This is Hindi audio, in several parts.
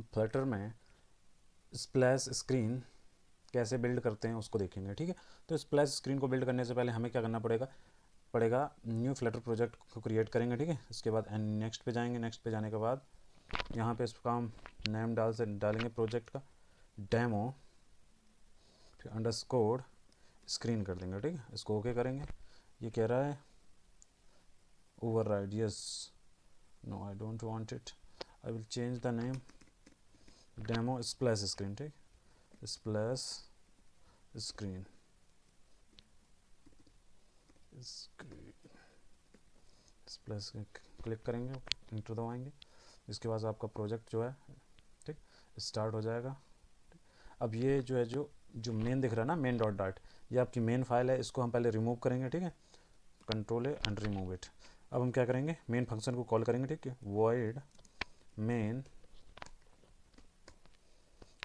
फ्लटर में स्प्लैश स्क्रीन कैसे बिल्ड करते हैं उसको देखेंगे, ठीक है। तो स्प्लैश स्क्रीन को बिल्ड करने से पहले हमें क्या करना पड़ेगा न्यू फ्लटर प्रोजेक्ट को क्रिएट करेंगे, ठीक है। इसके बाद नेक्स्ट पे जाएंगे। नेक्स्ट पे जाने के बाद यहाँ पे इसका हम नेम डालेंगे प्रोजेक्ट का डेमो, फिर अंडरस्कोर स्क्रीन कर देंगे, ठीक है। इसको ओके करेंगे। ये कह रहा है override, yes, no I don't want it, I will change the name demo splash screen, ठीक, स्प्लैश स्क्रीन स्प्लैश क्लिक करेंगे, इंटर दबाएंगे। इसके बाद आपका प्रोजेक्ट जो है, ठीक, स्टार्ट हो जाएगा। अब ये जो है जो मेन दिख रहा है ना, मेन डॉट डॉट, ये आपकी मेन फाइल है। इसको हम पहले रिमूव करेंगे, ठीक है। कंट्रोल है एंड रिमूव इट। अब हम क्या करेंगे, मेन फंक्शन को कॉल करेंगे, ठीक है, वॉइड मेन।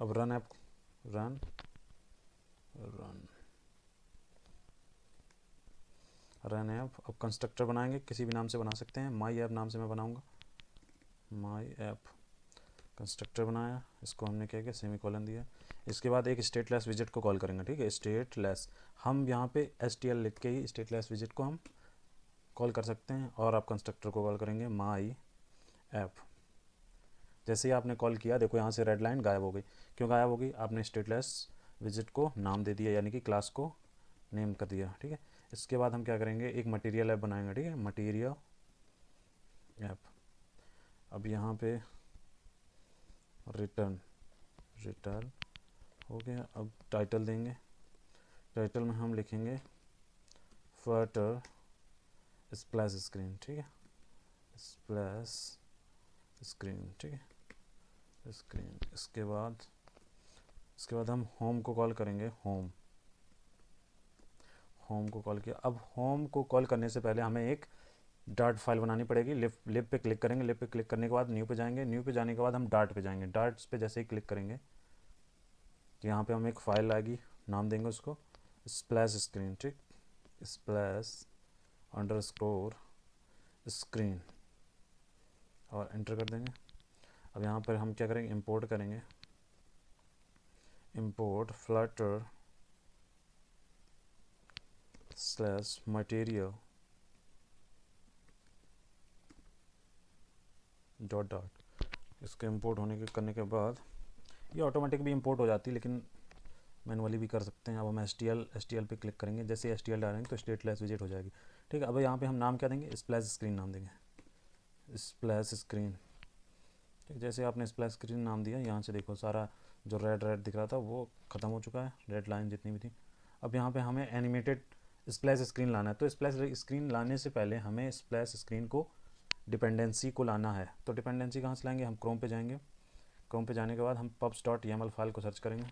अब run app, run run run app. अब कंस्ट्रक्टर बनाएंगे, किसी भी नाम से बना सकते हैं, माई ऐप नाम से मैं बनाऊंगा, माई ऐप कंस्ट्रक्टर बनाया। इसको हमने क्या किया, सेमीकोलन दिया। इसके बाद एक स्टेटलेस विजिट को कॉल करेंगे, ठीक है, स्टेटलेस। हम यहाँ पे STL लिख के ही स्टेटलेस विजिट को हम कॉल कर सकते हैं। और आप कंस्ट्रक्टर को कॉल करेंगे माई ऐप। जैसे ही आपने कॉल किया, देखो यहाँ से रेड लाइन गायब हो गई। क्यों गायब हो गई, आपने स्टेटलेस विजिट को नाम दे दिया, यानी कि क्लास को नेम कर दिया, ठीक है। इसके बाद हम क्या करेंगे, एक मटेरियल ऐप बनाएंगे, ठीक है, मटेरियल ऐप। अब यहाँ पे रिटर्न रिटर्न हो गया। अब टाइटल देंगे, टाइटल में हम लिखेंगे फ्लटर स्प्लैश स्क्रीन, ठीक है, स्प्लैश स्क्रीन, ठीक है, स्क्रीन। इसके बाद हम होम को कॉल करेंगे, होम को कॉल किया। अब होम को कॉल करने से पहले हमें एक डार्ट फाइल बनानी पड़ेगी। लिव पे क्लिक करेंगे, लिव पे क्लिक करने के बाद न्यू पे जाएंगे, न्यू पे जाने के बाद हम डार्ट पे जाएंगे। डार्ट पे जैसे ही क्लिक करेंगे तो यहाँ पे हम एक फाइल आएगी, नाम देंगे उसको स्प्लैश स्क्रीन, ठीक, स्प्लैश अंडरस्कोर स्क्रीन, और एंटर कर देंगे। अब यहाँ पर हम क्या करेंगे, इंपोर्ट करेंगे, import Flutter slash material dot dot. इसके इंपोर्ट करने के बाद ये ऑटोमेटिक भी इंपोर्ट हो जाती है, लेकिन मैनुअली भी कर सकते हैं। अब हम एस टी एल पे क्लिक करेंगे। जैसे STL डालेंगे तो स्टेटलेस विजिट हो जाएगी, ठीक है। अब यहाँ पे हम नाम क्या देंगे, स्प्लैश स्क्रीन नाम देंगे, स्प्लैश स्क्रीन, ठीक। जैसे आपने स्प्लैश स्क्रीन नाम दिया, यहाँ से देखो सारा जो रेड रेड दिख रहा था वो ख़त्म हो चुका है, रेड लाइन जितनी भी थी। अब यहाँ पे हमें एनिमेटेड स्प्लैश स्क्रीन लाना है। तो स्प्लैश स्क्रीन लाने से पहले हमें स्प्लैश स्क्रीन को डिपेंडेंसी को लाना है। तो डिपेंडेंसी कहाँ से लाएंगे, हम क्रोम पे जाएंगे। क्रोम पे जाने के बाद हम pubs.yaml फाइल को सर्च करेंगे,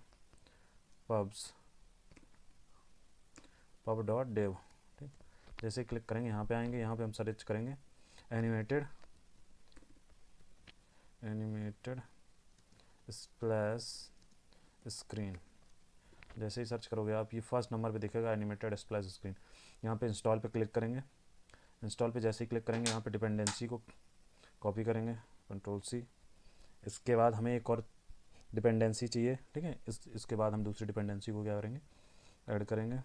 pub.dev, ठीक। जैसे क्लिक करेंगे यहाँ पे आएंगे, यहाँ पे हम सर्च करेंगे एनिमेटेड स्प्लैश स्क्रीन। जैसे ही सर्च करोगे आप, ये फर्स्ट नंबर पे दिखेगा एनिमेटेड स्प्लैश स्क्रीन। यहाँ पे इंस्टॉल पे क्लिक करेंगे। इंस्टॉल पे जैसे ही क्लिक करेंगे, यहाँ पे डिपेंडेंसी को कॉपी करेंगे, Ctrl+C। इसके बाद हमें एक और डिपेंडेंसी चाहिए, ठीक है। इसके बाद हम दूसरी डिपेंडेंसी को क्या करेंगे, ऐड करेंगे।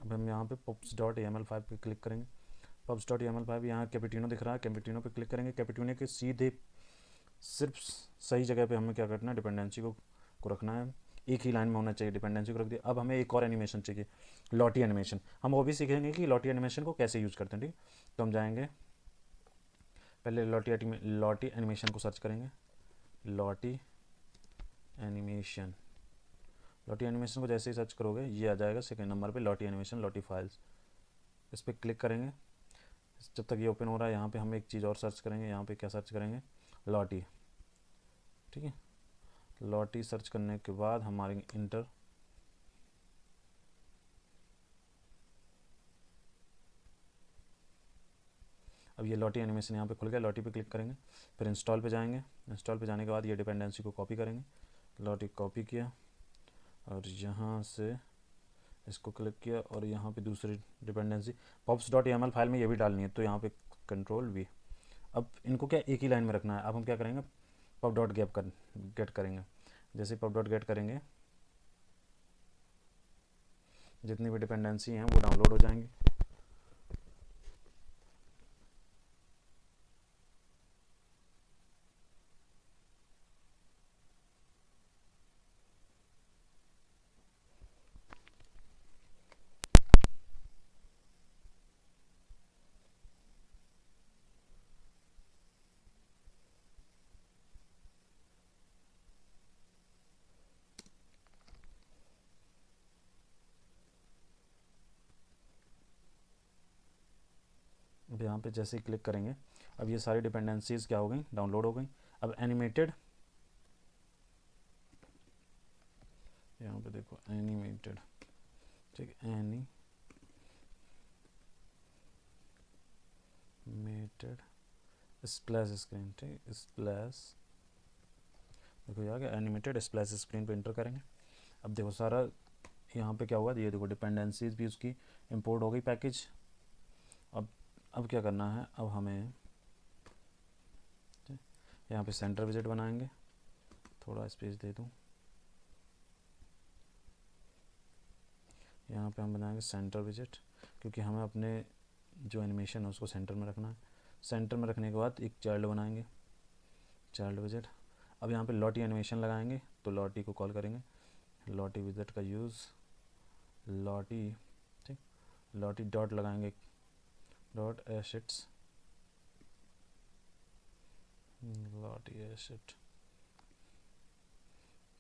अब हम यहाँ पे pubs.yaml5 पे क्लिक करेंगे। pubs.yaml5 यहाँ कैपेटिनो दिख रहा है, कैपेटिनो पे क्लिक करेंगे। कैपेटिनो के सीधे सिर्फ सही जगह पे हमें क्या करना है, डिपेंडेंसी को रखना है। एक ही लाइन में होना चाहिए, डिपेंडेंसी को रख दिया। अब हमें एक और एनिमेशन चाहिए, लॉटी एनिमेशन। हम वो भी सीखेंगे कि लॉटी एनिमेशन को कैसे यूज़ करते हैं, ठीक। तो हम जाएंगे, पहले लॉटी एनिमेशन को सर्च करेंगे, लॉटी एनिमेशन। लॉटी एनिमेशन को जैसे ही सर्च करोगे ये आ जाएगा सेकंड नंबर पे, लॉटी एनिमेशन, लॉटी फाइल्स। इस पर क्लिक करेंगे। जब तक ये ओपन हो रहा है, यहाँ पे हम एक चीज़ और सर्च करेंगे। यहाँ पे क्या सर्च करेंगे, लॉटी, ठीक है। लॉटी सर्च करने के बाद हमारे इंटर। अब ये लॉटी एनिमेशन यहाँ पे खुल गया। लॉटी पे क्लिक करेंगे, फिर इंस्टॉल पे जाएंगे। इंस्टॉल पे जाने के बाद ये डिपेंडेंसी को कॉपी करेंगे, लॉटी कॉपी किया और यहाँ से इसको क्लिक किया और यहाँ पे दूसरी डिपेंडेंसी pubs.yaml फाइल में ये भी डालनी है, तो यहाँ पे कंट्रोल V। अब इनको क्या एक ही लाइन में रखना है। अब हम क्या करेंगे, pub.get करेंगे। जैसे pub.get करेंगे जितनी भी डिपेंडेंसी हैं वो डाउनलोड हो जाएंगी। अब यहाँ पे जैसे ही क्लिक करेंगे, अब ये सारी डिपेंडेंसीज क्या हो गई, डाउनलोड हो गई। अब एनिमेटेड, यहाँ पे देखो एनिमेटेड, ठीक है, एनिमेटेड स्प्लैश स्क्रीन, ठीक, स्प्लैश, देखो ये आ गया एनिमेटेड स्प्लैश स्क्रीन पे इंटर करेंगे। अब देखो सारा यहाँ पे क्या हुआ, ये देखो डिपेंडेंसीज भी उसकी इंपोर्ट हो गई पैकेज। अब क्या करना है, अब हमें यहाँ पे सेंटर विजिट बनाएंगे, थोड़ा स्पेस दे दूँ, यहाँ पे हम बनाएंगे सेंटर विजिट, क्योंकि हमें अपने जो एनिमेशन है उसको सेंटर में रखना है। सेंटर में रखने के बाद एक चाइल्ड बनाएंगे, चाइल्ड विजिट। अब यहाँ पे लॉटी एनिमेशन लगाएंगे, तो लॉटी को कॉल करेंगे, लॉटी विजिट का यूज़, लॉटी, ठीक, लॉटी डॉट लगाएंगे, डॉट एसेट्स, लॉटी एसेट,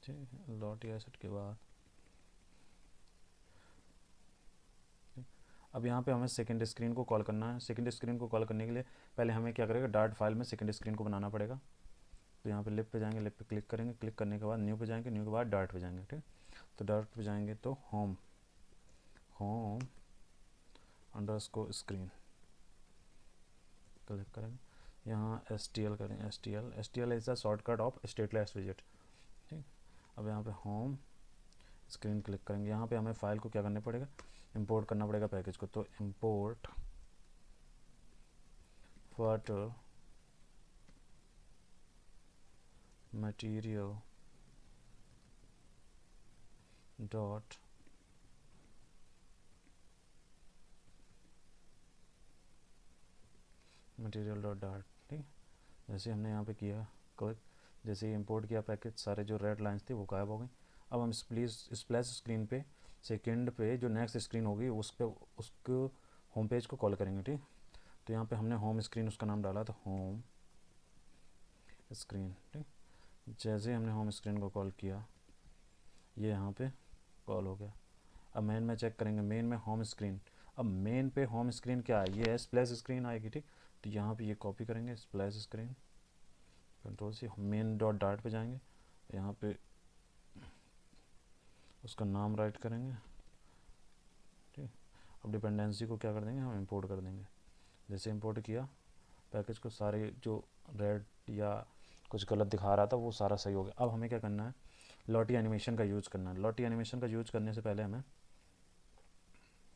ठीक, लॉटी एसेट के बाद अब यहाँ पे हमें सेकंड स्क्रीन को कॉल करना है। सेकंड स्क्रीन को कॉल करने के लिए पहले हमें क्या करेगा, डार्ट फाइल में सेकंड स्क्रीन को बनाना पड़ेगा। तो यहाँ पे लिप पे जाएंगे, लिप पे क्लिक करेंगे, क्लिक करने के बाद न्यू पे जाएंगे, न्यू के बाद डार्ट पे जाएंगे, ठीक। तो डार्ट पे जाएंगे तो होम अंडरस्कोर स्क्रीन क्लिक करेंगे, यहाँ STL करेंगे, STL is the shortcut of stateless visit, ठीक। अब यहाँ पे होम स्क्रीन क्लिक करेंगे, यहाँ पे हमें फाइल को क्या करना पड़ेगा, इंपोर्ट करना पड़ेगा पैकेज को। तो import flutter material dot dart, ठीक। जैसे हमने यहाँ पे किया क्लिक, जैसे ही इंपोर्ट किया पैकेज, सारे जो रेड लाइंस थी वो गायब हो गई। अब हम स्प्लैश स्क्रीन पे सेकंड पे जो नेक्स्ट स्क्रीन होगी उस पे उसको होम पेज को कॉल करेंगे, ठीक। तो यहाँ पे हमने होम स्क्रीन उसका नाम डाला था, होम स्क्रीन, ठीक। जैसे हमने होम स्क्रीन को कॉल किया, ये यहाँ पे कॉल हो गया। अब मेन में चेक करेंगे, मेन में होम स्क्रीन, अब मेन पे होम स्क्रीन क्या है, ये है स्प्लैश स्क्रीन आएगी, ठीक। तो यहाँ पे ये कॉपी करेंगे, स्प्लैश स्क्रीन, कंट्रोल से मेन डॉट डार्ट पे जाएंगे, यहाँ पे उसका नाम राइट करेंगे, ठीक। अब डिपेंडेंसी को क्या कर देंगे, हम इंपोर्ट कर देंगे। जैसे इंपोर्ट किया पैकेज को, सारे जो रेड या कुछ गलत दिखा रहा था वो सारा सही हो गया। अब हमें क्या करना है, लॉटी एनिमेशन का यूज़ करना है। लॉटी एनिमेशन का यूज़ करने से पहले हमें,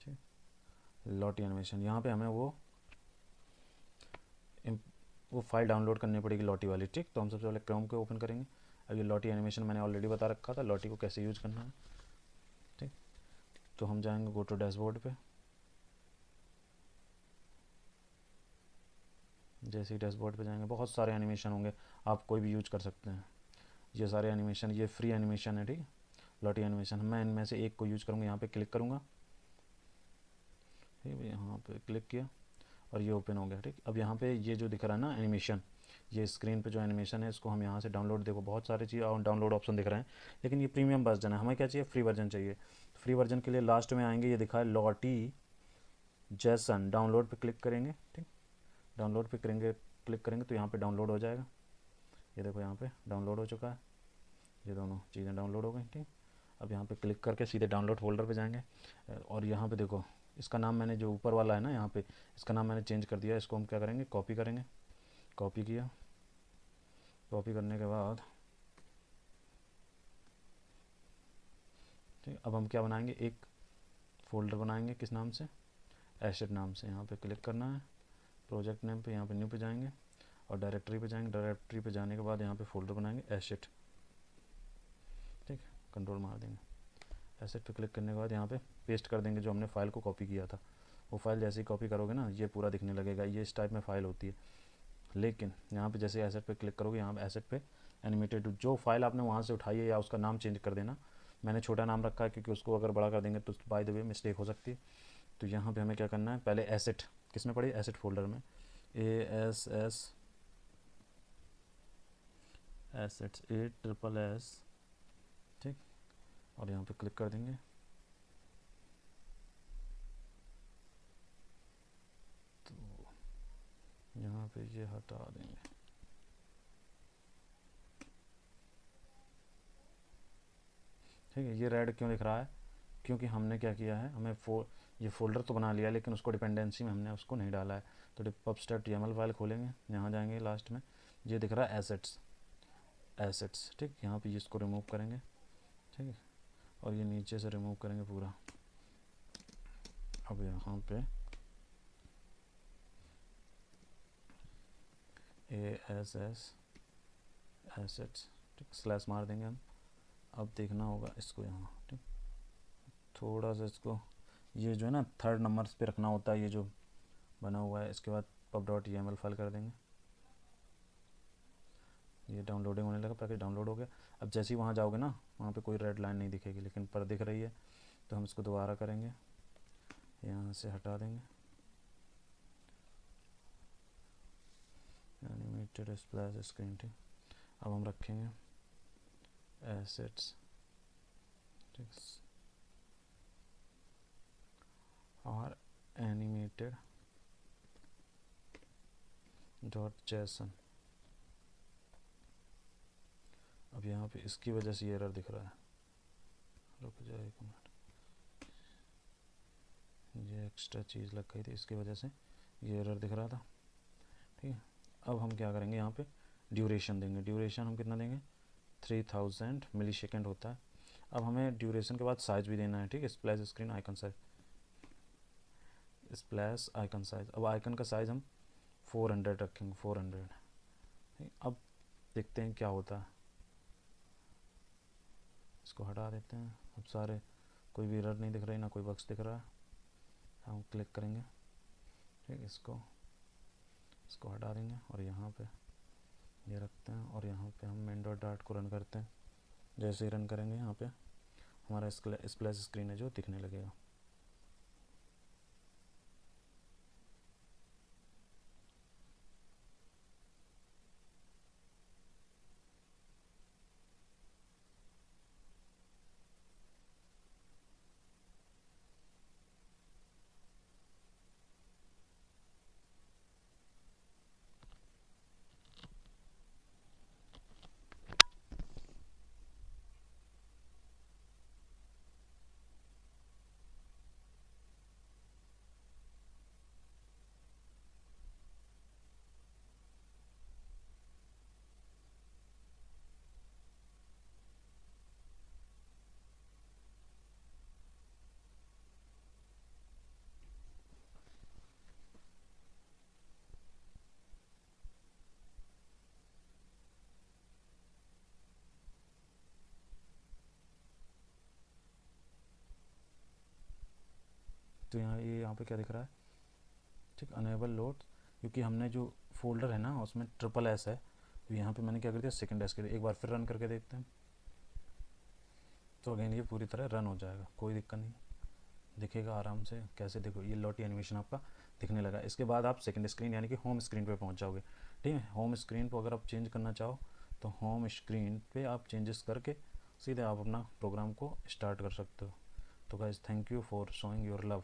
ठीक, लॉटी एनिमेशन, यहाँ पे हमें वो फाइल डाउनलोड करनी पड़ेगी लॉटी वाली, ठीक। तो हम सबसे पहले क्रोम को ओपन करेंगे। अब ये लॉटी एनिमेशन मैंने ऑलरेडी बता रखा था, लॉटी को कैसे यूज़ करना है, ठीक। तो हम जाएंगे गो टू डैशबोर्ड पे, जैसे ही डैशबोर्ड पे जाएंगे बहुत सारे एनिमेशन होंगे, आप कोई भी यूज कर सकते हैं। ये सारे एनिमेशन, ये फ्री एनिमेशन है, ठीक, लॉटी एनिमेशन। मैं इनमें से एक को यूज करूँगा, यहाँ पे क्लिक करूँगा, ठीक है, यहाँ पे क्लिक किया और ये ओपन हो गया, ठीक। अब यहाँ पे ये जो दिख रहा है ना एनिमेशन, ये स्क्रीन पे जो एनिमेशन है इसको हम यहाँ से डाउनलोड, देखो बहुत सारी चीज़ और डाउनलोड ऑप्शन दिख रहे हैं, लेकिन ये प्रीमियम वर्जन है, हमें क्या चाहिए, फ्री वर्जन चाहिए। फ्री वर्जन के लिए लास्ट में आएंगे, ये दिखा है लॉटी जैसन, डाउनलोड पे क्लिक करेंगे, ठीक। डाउनलोड पे करेंगे, क्लिक करेंगे तो यहाँ पे डाउनलोड हो जाएगा। ये देखो यहाँ पे डाउनलोड हो चुका है, ये दोनों चीज़ें डाउनलोड हो गई, ठीक। अब यहाँ पे क्लिक करके सीधे डाउनलोड फोल्डर पे जाएंगे और यहाँ पे देखो इसका नाम मैंने, जो ऊपर वाला है ना यहाँ पे, इसका नाम मैंने चेंज कर दिया। इसको हम क्या करेंगे, कॉपी करेंगे, कॉपी किया, कॉपी करने के बाद, ठीक। अब हम क्या बनाएंगे, एक फोल्डर बनाएंगे किस नाम से, एसेट नाम से। यहाँ पे क्लिक करना है, प्रोजेक्ट नेम पे, यहाँ पे न्यू पे जाएंगे और डायरेक्टरी पे जाएंगे। डायरेक्टरी पे जाने के बाद यहाँ पे फोल्डर बनाएंगे एसेट, ठीक, कंट्रोल मार देंगे। एसेट पे क्लिक करने के बाद यहाँ पे पेस्ट कर देंगे जो हमने फाइल को कॉपी किया था। वो फाइल जैसे ही कॉपी करोगे ना ये पूरा दिखने लगेगा, ये इस टाइप में फाइल होती है। लेकिन यहाँ पे जैसे एसेट पे क्लिक करोगे, यहाँ पे एसेट पे एनिमेटेड जो फाइल आपने वहाँ से उठाई है या उसका नाम चेंज कर देना। मैंने छोटा नाम रखा है क्योंकि उसको अगर बड़ा कर देंगे तो बाय द वे मिस्टेक हो सकती है। तो यहाँ पे हमें क्या करना है, पहले एसेट किस में पड़ी, एसेट फोल्डर में, ASS एसेट्स ASS, ठीक, और यहाँ पे क्लिक कर देंगे। तो यहाँ पे ये हटा देंगे, ठीक है। ये रेड क्यों दिख रहा है, क्योंकि हमने क्या किया है, हमें ये फोल्डर तो बना लिया लेकिन उसको डिपेंडेंसी में हमने उसको नहीं डाला है। तो pubs.yaml फाइल खोलेंगे, यहाँ जाएंगे लास्ट में, ये दिख रहा है एसेट्स, ठीक, यहाँ पे इसको रिमूव करेंगे, ठीक है, और ये नीचे से रिमूव करेंगे पूरा। अब यहाँ पे ASS एसेट्स, ठीक, स्लैश मार देंगे हम। अब देखना होगा इसको यहाँ, ठीक, थोड़ा सा इसको, ये जो है ना थर्ड नंबर पे रखना होता है, ये जो बना हुआ है। इसके बाद pub.yaml फाइल कर देंगे। ये डाउनलोडिंग होने लगा, पैकेज डाउनलोड हो गया। अब जैसे ही वहाँ जाओगे ना, वहाँ पे कोई रेड लाइन नहीं दिखेगी लेकिन पर दिख रही है। तो हम इसको दोबारा करेंगे, यहाँ से हटा देंगे, एनिमेटेड स्प्लैश स्क्रीन, ठीक। अब हम रखेंगे एसेट्स, ठीक, और एनिमेटेड .json। अब यहाँ पे इसकी वजह से ये एरर दिख रहा है, रुक जाए एक मिनट, ये एक्स्ट्रा चीज़ लग गई थी इसकी वजह से ये एरर दिख रहा था, ठीक है। अब हम क्या करेंगे, यहाँ पे ड्यूरेशन देंगे। ड्यूरेशन हम कितना देंगे, 3000 मिली सेकेंड होता है। अब हमें ड्यूरेशन के बाद साइज़ भी देना है, ठीक है, splash screen icon size, splash icon size. अब आइकन का साइज़ हम 400 रखेंगे, 400, ठीक। अब देखते हैं क्या होता है, इसको हटा देते हैं। अब सारे कोई भी एरर नहीं दिख रही, ना कोई बक्स दिख रहा है। हम क्लिक करेंगे, ठीक, इसको हटा देंगे और यहाँ पे ये रखते हैं और यहाँ पे हम main.dart को रन करते हैं। जैसे ही रन करेंगे यहाँ पे हमारा स्प्लैश स्क्रीन है जो दिखने लगेगा। तो यहाँ पे क्या दिख रहा है, ठीक, अनेबल लोड, क्योंकि हमने जो फोल्डर है ना उसमें SSS है। तो यहाँ पे मैंने क्या कर दिया, सेकेंड एस कर दिया। एक बार फिर रन करके देखते हैं, तो अगेन ये पूरी तरह रन हो जाएगा, कोई दिक्कत नहीं, दिखेगा आराम से। कैसे, देखो ये लॉटी एनिमेशन आपका दिखने लगा। इसके बाद आप सेकंड स्क्रीन यानी कि होम स्क्रीन पे पहुंच जाओगे, ठीक है। होम स्क्रीन को अगर आप चेंज करना चाहो तो होम स्क्रीन पे आप चेंजेस करके सीधे आप अपना प्रोग्राम को स्टार्ट कर सकते हो। तो guys, thank you for showing your love.